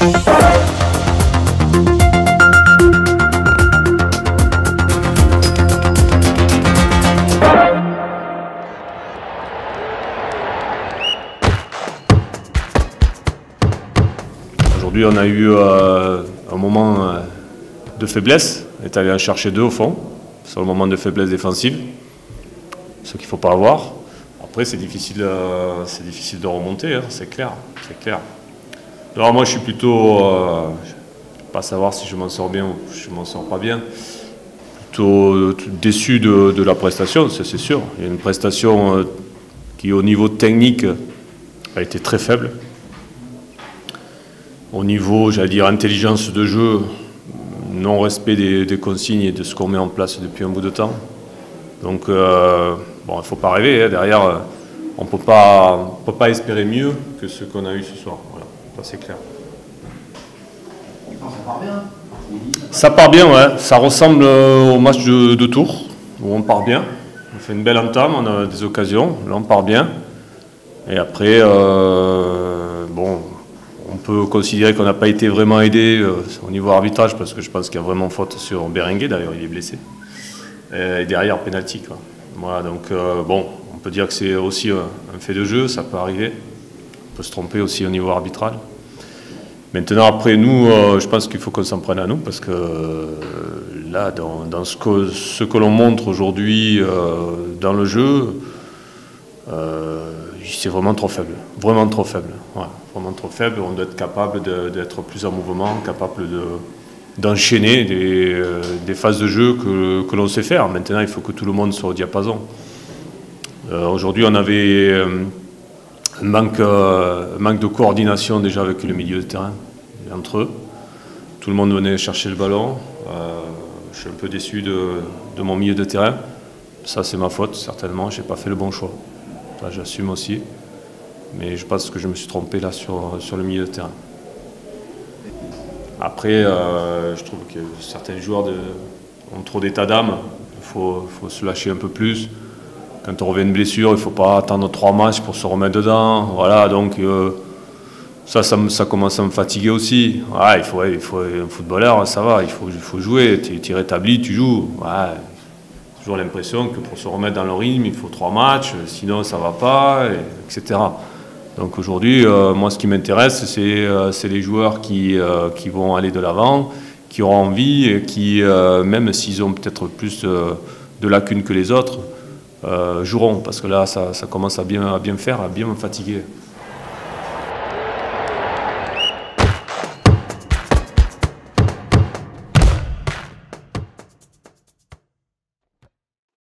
Aujourd'hui, on a eu un moment de faiblesse. On est allé en chercher deux au fond, sur le moment de faiblesse défensive, ce qu'il ne faut pas avoir. Après, c'est difficile de remonter, hein, c'est clair, c'est clair. Alors moi, je suis plutôt, pas savoir si je m'en sors bien ou je m'en sors pas bien, plutôt déçu de la prestation, c'est sûr. Il y a une prestation qui, au niveau technique, a été très faible. Au niveau, j'allais dire, intelligence de jeu, non-respect des consignes et de ce qu'on met en place depuis un bout de temps. Donc, bon, il ne faut pas rêver, hein, derrière, on ne peut pas espérer mieux que ce qu'on a eu ce soir. Voilà, ça c'est clair. Ça part bien. Ça part bien, ouais. Ça ressemble au match de Tours, où on part bien. On fait une belle entame, on a des occasions, là on part bien. Et après, bon, on peut considérer qu'on n'a pas été vraiment aidé au niveau arbitrage, parce que je pense qu'il y a vraiment faute sur Berenguer, d'ailleurs il est blessé. Et derrière, pénalty, quoi. Voilà, donc bon, on peut dire que c'est aussi un fait de jeu, ça peut arriver. On peut se tromper aussi au niveau arbitral. Maintenant, après, nous, je pense qu'il faut qu'on s'en prenne à nous, parce que là, dans ce que l'on montre aujourd'hui dans le jeu, c'est vraiment trop faible. Vraiment trop faible. Ouais, vraiment trop faible. On doit être capable d'être plus en mouvement, capable d'enchaîner des phases de jeu que l'on sait faire. Maintenant, il faut que tout le monde soit au diapason. Aujourd'hui, on avait un manque de coordination déjà avec le milieu de terrain, entre eux. Tout le monde venait chercher le ballon. Je suis un peu déçu de mon milieu de terrain. Ça, c'est ma faute, certainement. Je n'ai pas fait le bon choix. Ça, j'assume aussi. Mais je pense que je me suis trompé là sur le milieu de terrain. Après, je trouve que certains joueurs ont trop d'état d'âme. Il faut se lâcher un peu plus. Quand on revient de blessure, il ne faut pas attendre 3 matchs pour se remettre dedans. Voilà, donc ça commence à me fatiguer aussi. Ouais, il faut un footballeur, ça va, il faut jouer. Tu es rétabli, tu joues. Ouais, j'ai toujours l'impression que pour se remettre dans le rythme, il faut 3 matchs, sinon ça ne va pas, etc. Donc aujourd'hui, moi ce qui m'intéresse, c'est les joueurs qui vont aller de l'avant, qui auront envie, et qui, même s'ils ont peut-être plus de lacunes que les autres, joueront. Parce que là, ça commence à bien me faire, à bien me fatiguer.